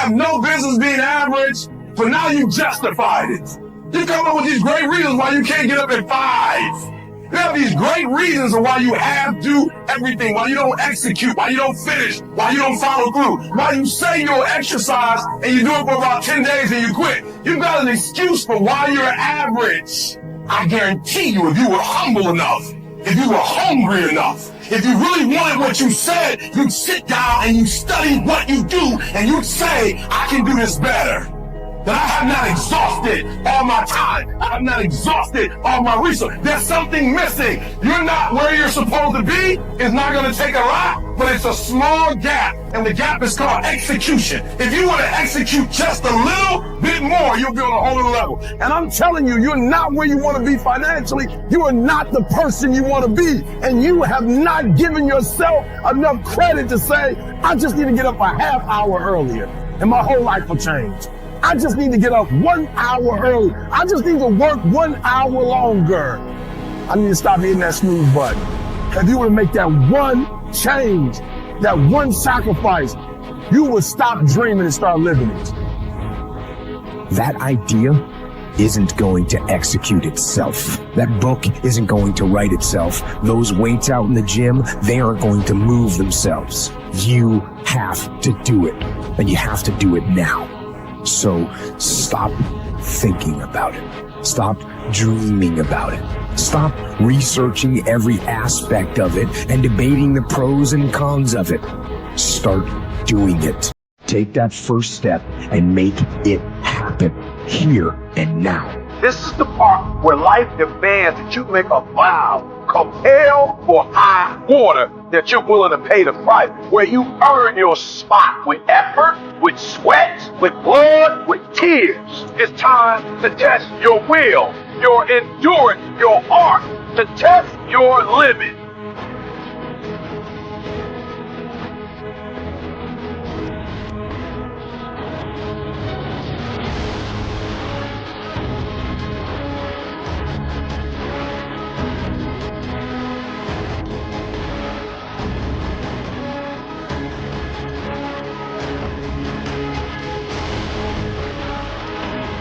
have no business being average, but now you justified it. You come up with these great reasons why you can't get up at 5. You have these great reasons of why you have to everything, why you don't execute, why you don't finish, why you don't follow through, why you say you'll exercise and you do it for about 10 days and you quit. You've got an excuse for why you're average. I guarantee you, if you were humble enough, if you were hungry enough, if you really wanted what you said, you'd sit down and you study what you do and you'd say, I can do this better. That I have not exhausted all my time. I have not exhausted all my resources. There's something missing. You're not where you're supposed to be. It's not going to take a lot, but it's a small gap. And the gap is called execution. If you want to execute just a little bit more, you'll be on a whole other level. And I'm telling you, you're not where you want to be financially. You are not the person you want to be. And you have not given yourself enough credit to say, I just need to get up a half hour earlier and my whole life will change. I just need to get up 1 hour early. I just need to work 1 hour longer. I need to stop hitting that snooze button. If you were to make that one change, that one sacrifice, you would stop dreaming and start living it. That idea isn't going to execute itself. That book isn't going to write itself. Those weights out in the gym, they aren't going to move themselves. You have to do it, and you have to do it now. So stop thinking about it. Stop dreaming about it. Stop researching every aspect of it and debating the pros and cons of it. Start doing it. Take that first step and make it happen here and now. This is the part where life demands that you make a vow, compel for high water, that you're willing to pay the price, where you earn your spot with effort, with sweat, with blood, with tears. It's time to test your will, your endurance, your art, to test your limit.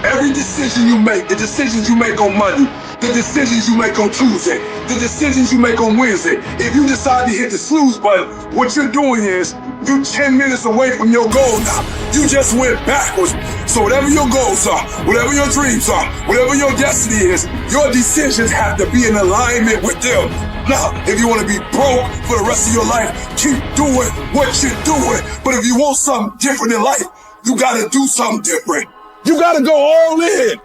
Every decision you make, the decisions you make on Monday, the decisions you make on Tuesday, the decisions you make on Wednesday, if you decide to hit the snooze button, what you're doing is you're 10 minutes away from your goal now. You just went backwards. So whatever your goals are, whatever your dreams are, whatever your destiny is, your decisions have to be in alignment with them. Now, if you want to be broke for the rest of your life, keep doing what you're doing. But if you want something different in life, you got to do something different. You got to go all in.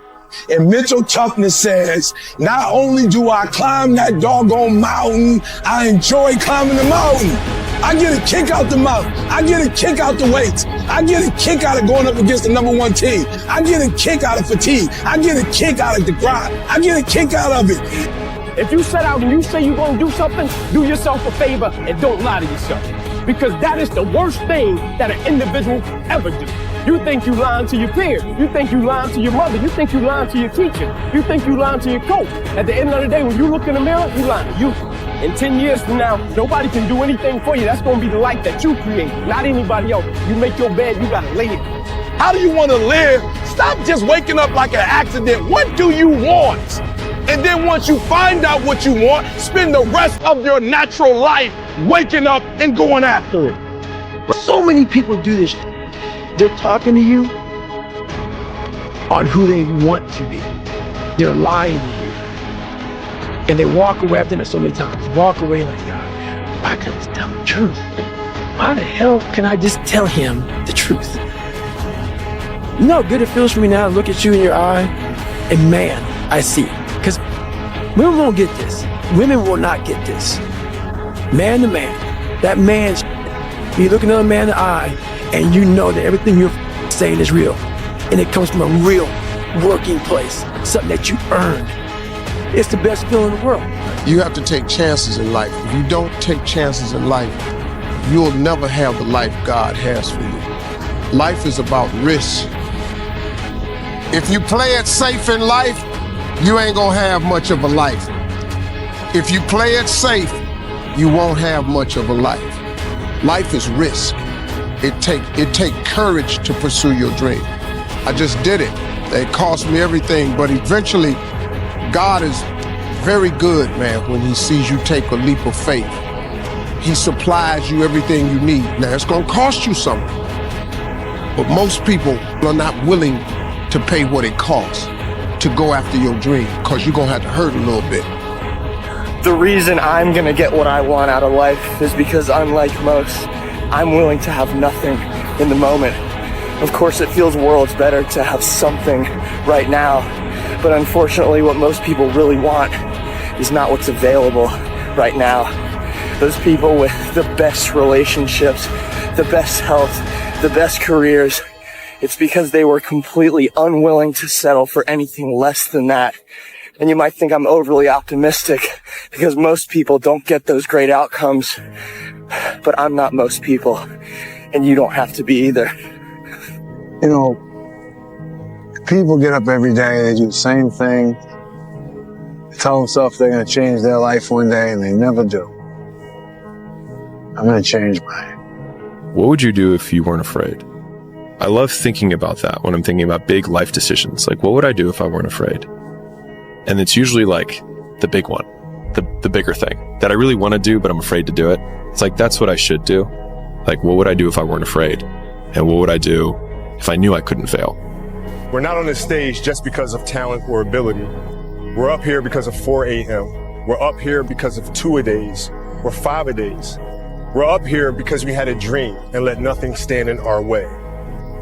And mental toughness says, not only do I climb that doggone mountain, I enjoy climbing the mountain. I get a kick out the mountain. I get a kick out the weights. I get a kick out of going up against the number one team. I get a kick out of fatigue. I get a kick out of the grind. I get a kick out of it. If you set out and you say you're going to do something, do yourself a favor and don't lie to yourself. Because that is the worst thing that an individual ever do. You think you lying to your peers. You think you lying to your mother. You think you lying to your teacher. You think you lying to your coach. At the end of the day, when you look in the mirror, you lying to you. In 10 years from now, nobody can do anything for you. That's going to be the life that you create, not anybody else. You make your bed, you got to lay it. How do you want to live? Stop just waking up like an accident. What do you want? And then once you find out what you want, spend the rest of your natural life waking up and going after it. So many people do this. They're talking to you on who they want to be. They're lying to you. And they walk away, I've done it so many times, walk away like, God, why can't I just tell the truth? Why the hell can I just tell him the truth? You know how good it feels for me now to look at you in your eye? And man, I see it. Because women won't get this. Women will not get this. Man to man, that man's, you look another man in the eye, and you know that everything you're saying is real. And it comes from a real working place, something that you earned. It's the best feeling in the world. You have to take chances in life. If you don't take chances in life, you'll never have the life God has for you. Life is about risk. If you play it safe in life, you ain't gonna have much of a life. If you play it safe, you won't have much of a life. Life is risk. it take courage to pursue your dream. I just did it. It cost me everything, but eventually God is very good, man, when he sees you take a leap of faith. He supplies you everything you need. Now, it's gonna cost you something, but most people are not willing to pay what it costs to go after your dream, because you're gonna have to hurt a little bit. The reason I'm gonna get what I want out of life is because, unlike most, I'm willing to have nothing in the moment. Of course, it feels worlds better to have something right now, but unfortunately, what most people really want is not what's available right now. Those people with the best relationships, the best health, the best careers, it's because they were completely unwilling to settle for anything less than that. And you might think I'm overly optimistic because most people don't get those great outcomes, but I'm not most people, and you don't have to be either. You know, people get up every day, they do the same thing, tell themselves they're going to change their life one day, and they never do. I'm going to change mine. What would you do if you weren't afraid? I love thinking about that when I'm thinking about big life decisions. Like, what would I do if I weren't afraid? And it's usually like the big one, the bigger thing that I really want to do, but I'm afraid to do it. It's like, that's what I should do. Like, what would I do if I weren't afraid? And what would I do if I knew I couldn't fail? We're not on this stage just because of talent or ability. We're up here because of 4 a.m. We're up here because of 2-a-days or 5-a-days. We're up here because we had a dream and let nothing stand in our way.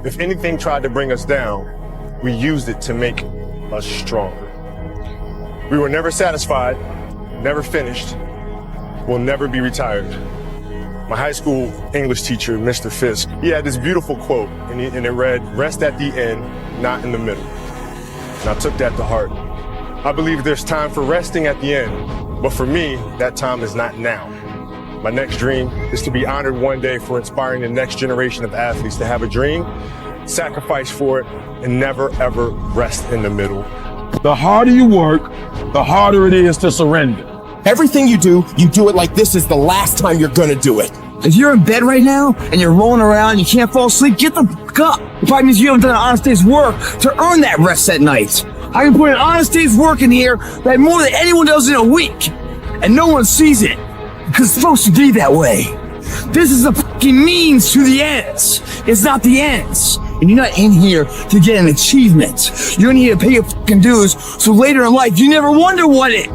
If anything tried to bring us down, we used it to make us stronger. We were never satisfied, never finished, we'll never be retired. My high school English teacher, Mr. Fisk, he had this beautiful quote, and it read, "Rest at the end, not in the middle." And I took that to heart. I believe there's time for resting at the end, but for me, that time is not now. My next dream is to be honored one day for inspiring the next generation of athletes to have a dream, sacrifice for it, and never ever rest in the middle. The harder you work, the harder it is to surrender. Everything you do it like this is the last time you're gonna do it. If you're in bed right now and you're rolling around and you can't fall asleep, get the fuck up. It probably means you haven't done an honest day's work to earn that rest at night. I can put an honest day's work in here that more than anyone does in a week, and no one sees it because it's supposed to be that way. This is the fucking means to the ends. It's not the ends. And you're not in here to get an achievement. You're in here to pay your fucking dues so later in life you never wonder what it.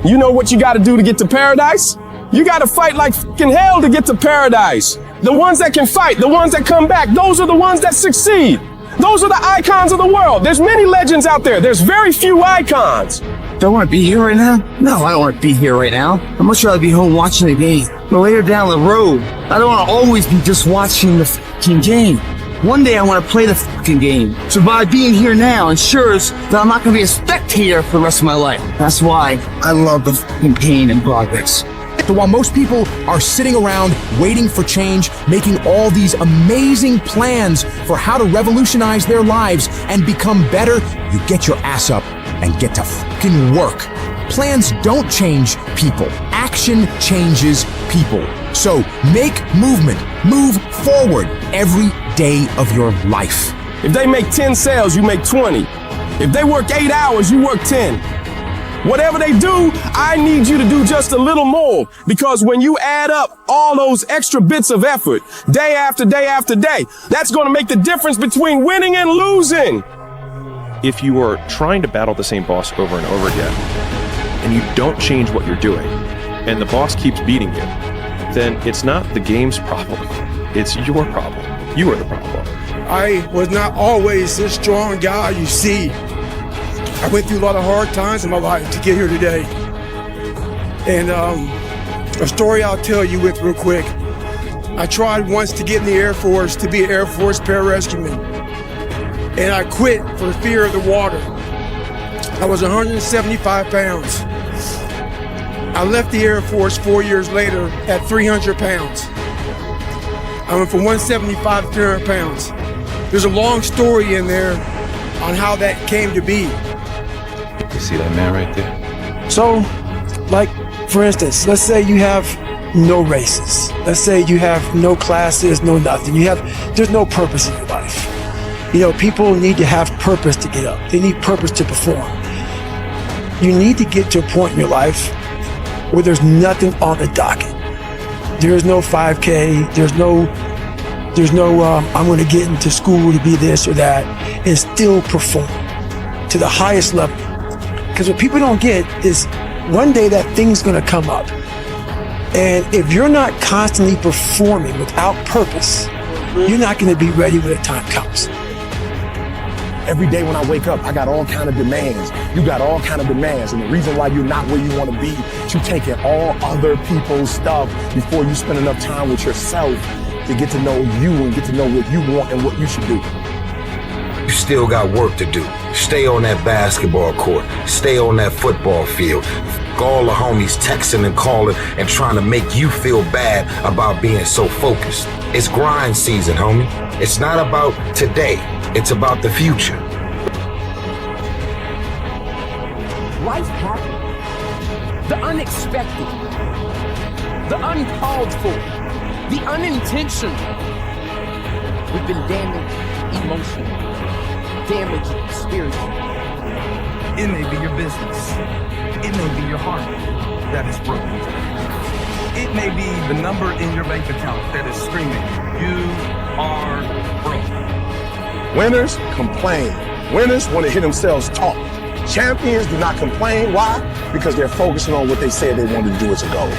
You know what you gotta do to get to paradise? You gotta fight like fucking hell to get to paradise. The ones that can fight, the ones that come back, those are the ones that succeed. Those are the icons of the world. There's many legends out there. There's very few icons. Do I want to be here right now? No, I don't want to be here right now. I'd much rather be home watching the game. But later down the road, I don't want to always be just watching the fucking game. One day I want to play the fucking game. So by being here now ensures that I'm not going to be a spectator for the rest of my life. That's why I love the fucking pain and progress. So while most people are sitting around waiting for change, making all these amazing plans for how to revolutionize their lives and become better, you get your ass up and get to fucking work. Plans don't change people. Action changes people. So make movement. Move forward every day of your life. If they make 10 sales, you make 20. If they work 8 hours, you work 10. Whatever they do, I need you to do just a little more, because when you add up all those extra bits of effort, day after day after day, that's going to make the difference between winning and losing. If you are trying to battle the same boss over and over again, and you don't change what you're doing, and the boss keeps beating you, then it's not the game's problem, it's your problem. You are the problem. I was not always this strong guy you see. I went through a lot of hard times in my life to get here today. And a story I'll tell you with real quick. I tried once to get in the Air Force to be an Air Force pararescueman. And I quit for fear of the water. I was 175 pounds. I left the Air Force 4 years later at 300 pounds. I went from 175 to 300 pounds. There's a long story in there on how that came to be. You see that man right there? So, like, for instance, let's say you have no races. Let's say you have no classes, no nothing. There's no purpose in your life. You know, people need to have purpose to get up. They need purpose to perform. You need to get to a point in your life where there's nothing on the docket. There's no 5K. There's no I'm going to get into school to be this or that and still perform to the highest level. Because what people don't get is one day that thing's going to come up. And if you're not constantly performing without purpose, you're not going to be ready when the time comes. Every day when I wake up, I got all kind of demands. You got all kind of demands. And the reason why you're not where you want to be, you taking all other people's stuff before you spend enough time with yourself to get to know you and get to know what you want and what you should do. You still got work to do. Stay on that basketball court. Stay on that football field. All the homies texting and calling and trying to make you feel bad about being so focused. It's grind season, homie. It's not about today. It's about the future. Life happens. The unexpected. The uncalled for. The unintentional. We've been damaged emotionally. Damaged spiritually. It may be your business. It may be your heart that is broken. It may be the number in your bank account that is screaming, you are broke. Winners complain. Winners want to hear themselves talk. Champions do not complain. Why? Because they're focusing on what they said they wanted to do as a goal.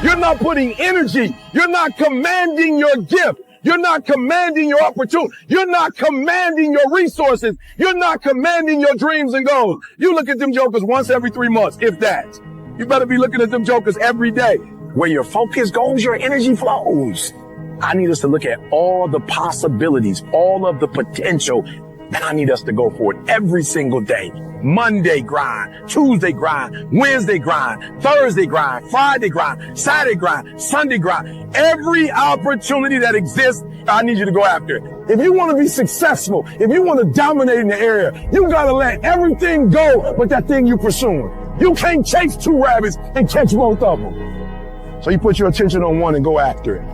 You're not putting energy. You're not commanding your gift. You're not commanding your opportunity. You're not commanding your resources. You're not commanding your dreams and goals. You look at them jokers once every 3 months, if that. You better be looking at them jokers every day. Where your focus goes, your energy flows. I need us to look at all the possibilities, all of the potential, and I need us to go for it every single day. Monday grind, Tuesday grind, Wednesday grind, Thursday grind, Friday grind, Saturday grind, Sunday grind. Every opportunity that exists, I need you to go after it. If you want to be successful, if you want to dominate in the area, you got to let everything go but that thing you're pursuing. You can't chase 2 rabbits and catch both of them. So you put your attention on one and go after it.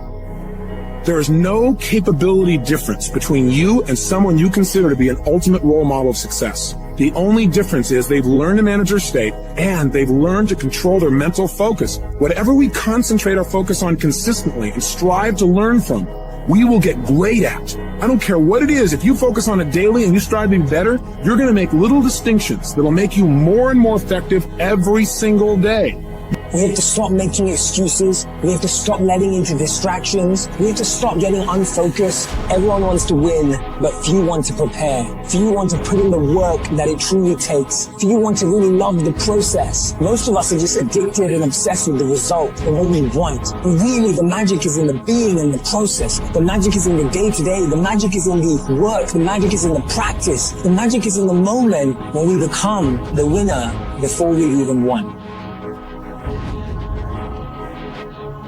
There is no capability difference between you and someone you consider to be an ultimate role model of success. The only difference is they've learned to manage their state and they've learned to control their mental focus. Whatever we concentrate our focus on consistently and strive to learn from, we will get great at. I don't care what it is. If you focus on it daily and you strive to be better, you're going to make little distinctions that'll make you more and more effective every single day. We have to stop making excuses. We have to stop letting into distractions. We have to stop getting unfocused. Everyone wants to win, but few want to prepare. Few want to put in the work that it truly takes. Few want to really love the process. Most of us are just addicted and obsessed with the result and what we want. But really, the magic is in the being and the process. The magic is in the day-to-day. The magic is in the work. The magic is in the practice. The magic is in the moment when we become the winner before we even won.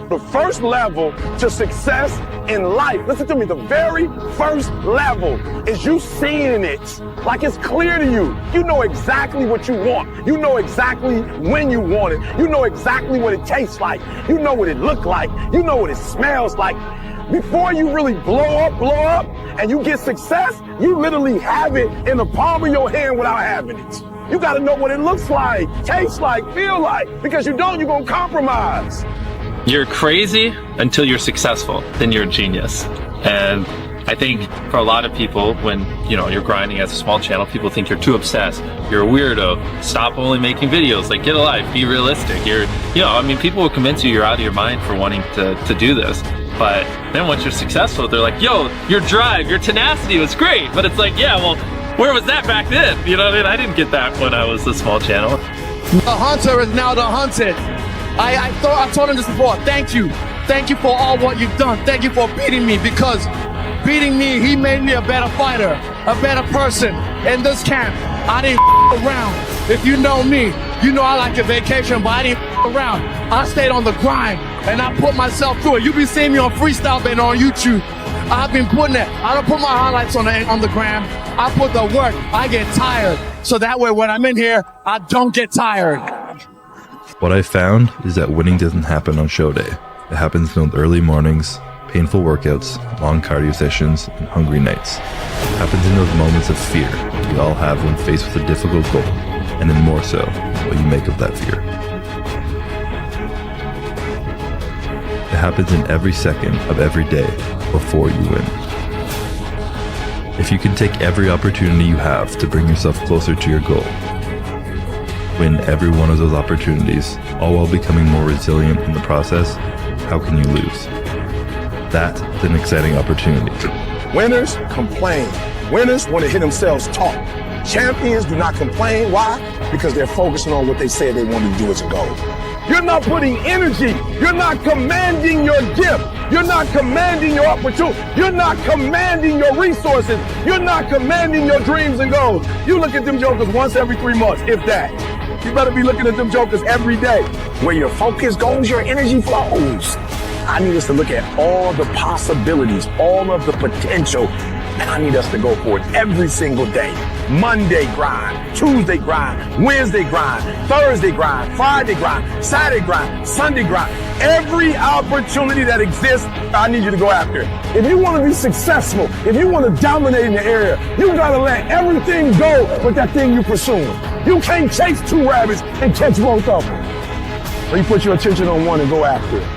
The first level to success in life, listen to me, the very first level is you seeing it like it's clear to you. You know exactly what you want. You know exactly when you want it. You know exactly what it tastes like. You know what it looks like. You know what it smells like. Before you really blow up, and you get success, you literally have it in the palm of your hand without having it. You got to know what it looks like, tastes like, feel like, because you don't, you're going to compromise. You're crazy until you're successful, then you're a genius. And I think for a lot of people, when you're grinding as a small channel, people think you're too obsessed. You're a weirdo. Stop only making videos. Like, get a life. Be realistic. People will convince you you're out of your mind for wanting to do this. But then once you're successful, they're like, yo, your drive, your tenacity was great. But it's like, yeah, well, where was that back then? You know what I mean? I didn't get that when I was a small channel. The hunter is now the hunted. I told him this before. Thank you. Thank you for all what you've done. Thank you for beating me, because beating me, he made me a better fighter, a better person. In this camp, I didn't around. If you know me, you know I like a vacation, but I didn't around. I stayed on the grind, and I put myself through it. You be seeing me on Freestyle Band on YouTube. I've been putting it. I don't put my highlights on the gram. I put the work. I get tired. So that way, when I'm in here, I don't get tired. What I found is that winning doesn't happen on show day. It happens in those early mornings, painful workouts, long cardio sessions, and hungry nights. It happens in those moments of fear we all have when faced with a difficult goal, and then more so, what you make of that fear. It happens in every second of every day before you win. If you can take every opportunity you have to bring yourself closer to your goal, win every one of those opportunities, all while becoming more resilient in the process, how can you lose? That's an exciting opportunity. Winners complain. Winners want to hear themselves talk. Champions do not complain. Why? Because they're focusing on what they say they want to do as a goal. You're not putting energy. You're not commanding your gift. You're not commanding your opportunity. You're not commanding your resources. You're not commanding your dreams and goals. You look at them jokers once every 3 months, if that. You better be looking at them jokers every day. Where your focus goes, your energy flows. I need us to look at all the possibilities, all of the potential. And I need us to go for it every single day. Monday grind, Tuesday grind, Wednesday grind, Thursday grind, Friday grind, Saturday grind, Sunday grind. Every opportunity that exists, I need you to go after it. If you want to be successful, if you want to dominate in the area, you gotta let everything go with that thing you're pursuing. You can't chase 2 rabbits and catch both of them. So you put your attention on one and go after it.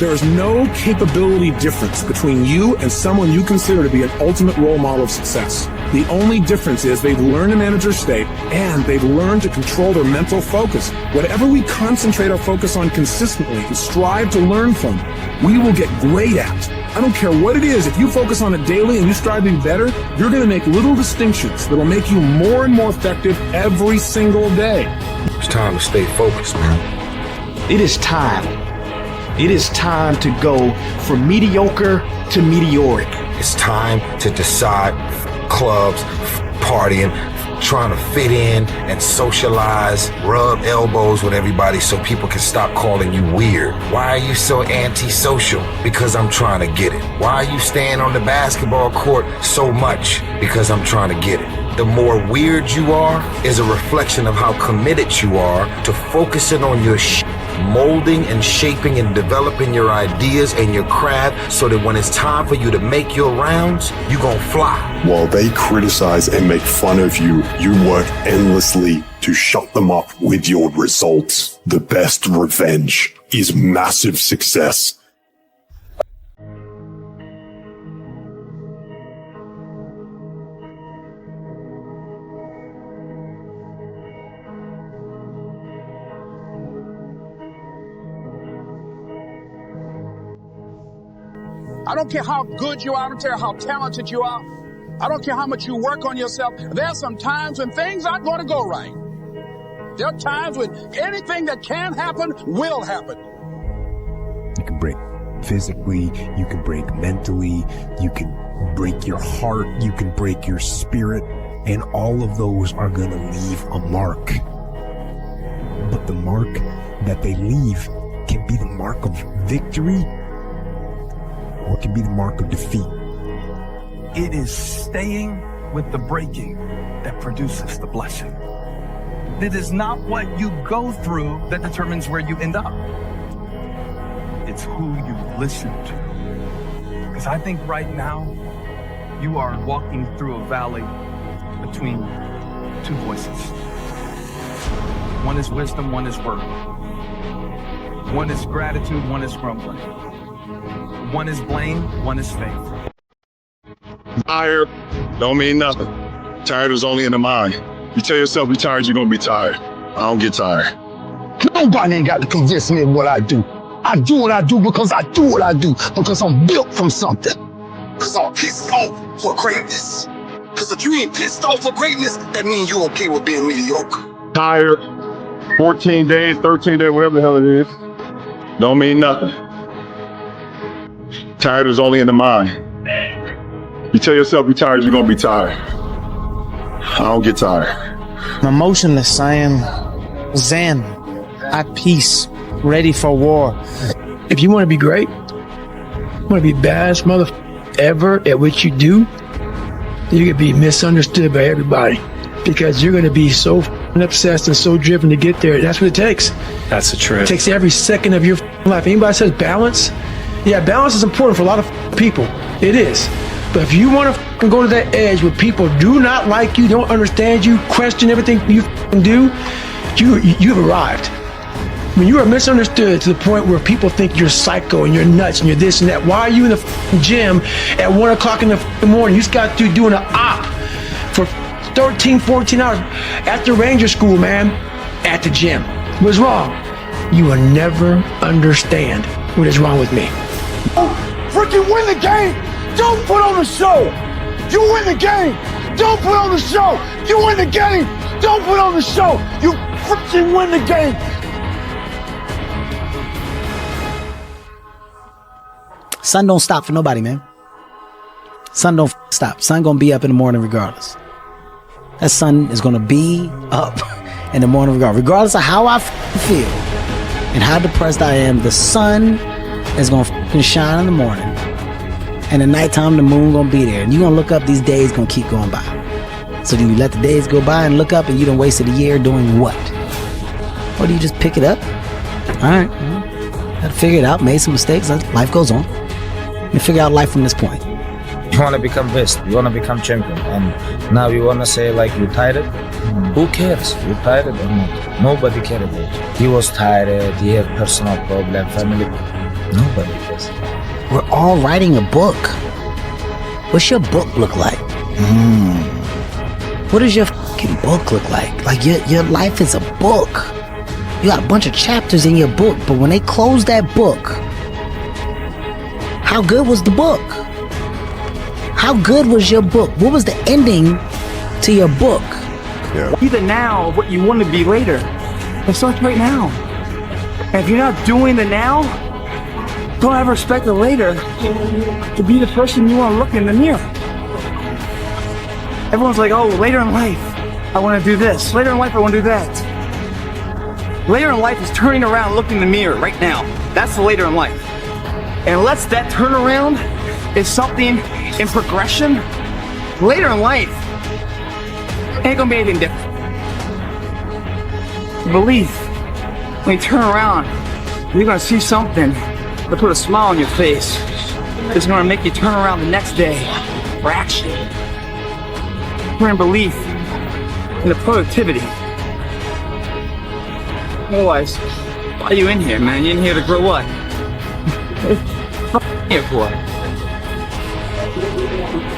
There is no capability difference between you and someone you consider to be an ultimate role model of success. The only difference is they've learned to manage their state and they've learned to control their mental focus. Whatever we concentrate our focus on consistently and strive to learn from, we will get great at. I don't care what it is, if you focus on it daily and you strive to be better, you're going to make little distinctions that will make you more and more effective every single day. It's time to stay focused, man. It is time. It is time to go from mediocre to meteoric. It's time to decide clubs, partying, trying to fit in and socialize, rub elbows with everybody so people can stop calling you weird. Why are you so antisocial? Because I'm trying to get it. Why are you staying on the basketball court so much? Because I'm trying to get it. The more weird you are is a reflection of how committed you are to focusing on your molding and shaping and developing your ideas and your craft so that when it's time for you to make your rounds, you gonna fly. While they criticize and make fun of you, you work endlessly to shut them up with your results. The best revenge is massive success. I don't care how good you are. I don't care how talented you are. I don't care how much you work on yourself. There are some times when things aren't going to go right. There are times when anything that can happen will happen. You can break physically, you can break mentally, you can break your heart, you can break your spirit, and all of those are going to leave a mark. But the mark that they leave can be the mark of victory, or it can be the mark of defeat. It is staying with the breaking that produces the blessing. It is not what you go through that determines where you end up. It's who you listen to. Because I think right now, you are walking through a valley between 2 voices. One is wisdom, one is word. One is gratitude, one is grumbling. One is blame, one is faith. Tired don't mean nothing. Tired is only in the mind. You tell yourself you're tired, you're gonna be tired. I don't get tired. Nobody ain't got to convince me of what I do. I do what I do because I do what I do, because I'm built from something. Because I'm pissed off for greatness. Because if you ain't pissed off for greatness, that means you're okay with being mediocre. Tired, 14 days, 13 days, whatever the hell it is, don't mean nothing. Tired is only in the mind. You tell yourself you're tired, you're gonna be tired. I don't get tired. I'm emotionless. I am zen, at peace, ready for war. If you want to be great, you want to be baddest motherfucker ever at what you do, you're going to be misunderstood by everybody because you're going to be so obsessed and so driven to get there. That's what it takes. That's the truth. It takes every second of your life. Anybody says balance? Yeah, balance is important for a lot of people. It is. But if you want to go to that edge where people do not like you, don't understand you, question everything you do, you've arrived. When you are misunderstood to the point where people think you're psycho and you're nuts and you're this and that, why are you in the gym at 1 o'clock in the morning? You just got to doing an op for 13, 14 hours at the Ranger School, man, at the gym. What's wrong? You will never understand what is wrong with me. Freaking win the game! Don't put on a show! You win the game! Don't put on the show! You win the game! Don't put on the show! You freaking win the game! Sun don't stop for nobody, man. Sun don't stop. Sun gonna be up in the morning regardless. That sun is gonna be up in the morning regardless of how I feel and how depressed I am. The sun is gonna shine in the morning, and at nighttime the moon gonna be there, and you gonna look up. These days gonna keep going by. So then you let the days go by and look up, and you done wasted a year doing what? Or do you just pick it up? All right, gotta figure it out. Made some mistakes. Life goes on. You figure out life from this point. You want to become best, you want to become champion, and now you want to say like you tired? Who cares? You tired or not? Nobody cares about it. He was tired, he had personal problem, family. Nobody cares. We're all writing a book. What's your book look like? What does your fucking book look like? Like your life is a book. You got a bunch of chapters in your book, but when they close that book, how good was the book? How good was your book? What was the ending to your book? Be the now of what you want to be later. It starts right now. And if you're not doing the now, don't ever expect the later to be the person you want to look in the mirror. Everyone's like, oh, later in life, I want to do this. Later in life, I want to do that. Later in life is turning around, looking in the mirror right now. That's the later in life. And unless that turnaround is something in progression, later in life ain't gonna be anything different. Believe, when you turn around, you're gonna see something that put a smile on your face. It's gonna make you turn around the next day for action. You're in belief in the productivity. Otherwise, why are you in here, man? You in here to grow what? Here for?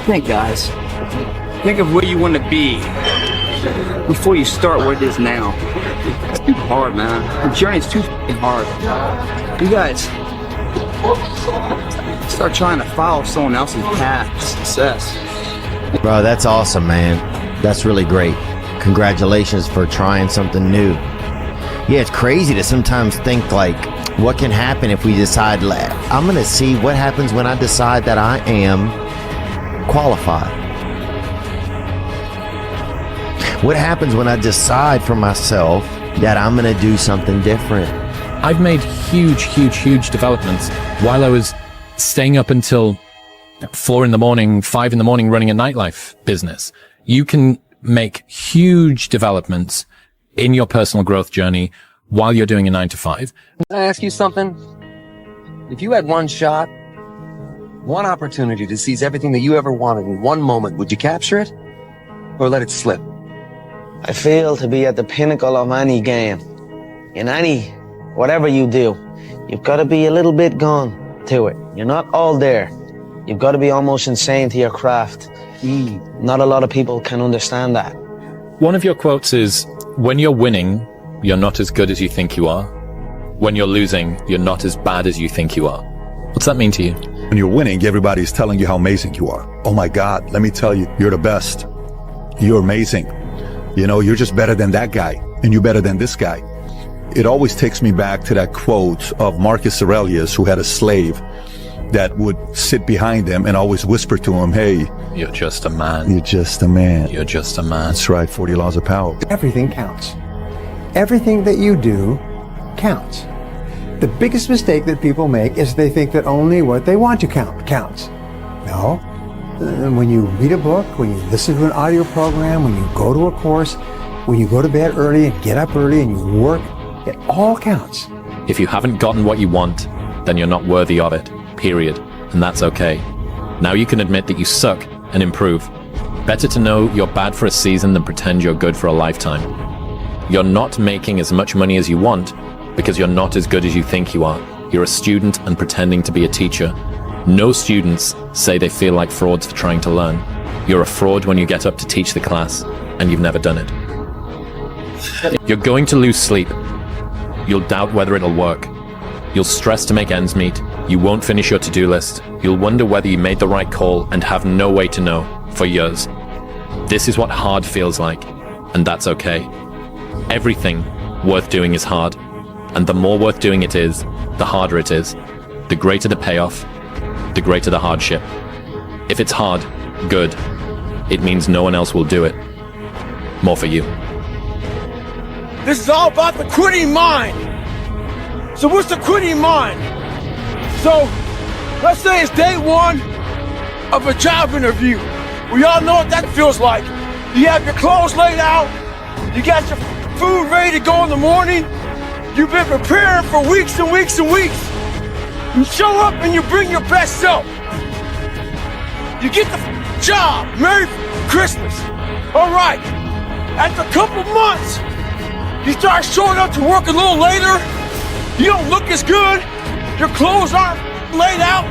Think, guys. Think of where you want to be before you start where it is now. It's too hard, man. The journey's too hard. You guys start trying to follow someone else's path to success. Bro, that's awesome, man. That's really great. Congratulations for trying something new. Yeah, it's crazy to sometimes think like, what can happen if we decide, I'm gonna see what happens when I decide that I am qualified. What happens when I decide for myself that I'm gonna do something different? I've made huge developments while I was staying up until 4 in the morning, 5 in the morning running a nightlife business. You can make huge developments in your personal growth journey while you're doing a 9 to 5. Can I ask you something? If you had one shot, one opportunity to seize everything that you ever wanted in one moment, would you capture it or let it slip? I feel to be at the pinnacle of any game. In whatever you do, you've got to be a little bit gone to it. You're not all there. You've got to be almost insane to your craft. Not a lot of people can understand that. One of your quotes is, when you're winning, you're not as good as you think you are. When you're losing, you're not as bad as you think you are. What's that mean to you? When you're winning, everybody's telling you how amazing you are. Oh my God, let me tell you, you're the best. You're amazing. You know, you're just better than that guy, and you're better than this guy. It always takes me back to that quote of Marcus Aurelius, who had a slave that would sit behind him and always whisper to him, hey, you're just a man. You're just a man. You're just a man. That's right, 40 laws of power. Everything counts. Everything that you do counts. The biggest mistake that people make is they think that only what they want to count counts. No. When you read a book, when you listen to an audio program, when you go to a course, when you go to bed early and get up early and you work, it all counts. If you haven't gotten what you want, then you're not worthy of it, period. And that's okay. Now you can admit that you suck and improve. Better to know you're bad for a season than pretend you're good for a lifetime. You're not making as much money as you want because you're not as good as you think you are. You're a student and pretending to be a teacher. No students say they feel like frauds for trying to learn. You're a fraud when you get up to teach the class and you've never done it. You're going to lose sleep. You'll doubt whether it'll work. You'll stress to make ends meet. You won't finish your to-do list. You'll wonder whether you made the right call and have no way to know for years. This is what hard feels like, and that's okay. Everything worth doing is hard, and the more worth doing it is, the harder it is. The greater the payoff, the greater the hardship. If it's hard, good. It means no one else will do it. More for you. This is all about the quitting mind. So what's the quitting mind? So let's say it's day one of a job interview. We all know what that feels like. You have your clothes laid out. You got your food ready to go in the morning. You've been preparing for weeks and weeks and weeks. You show up and you bring your best self. You get the job. Merry Christmas. All right. After a couple months, you start showing up to work a little later. You don't look as good. Your clothes aren't laid out.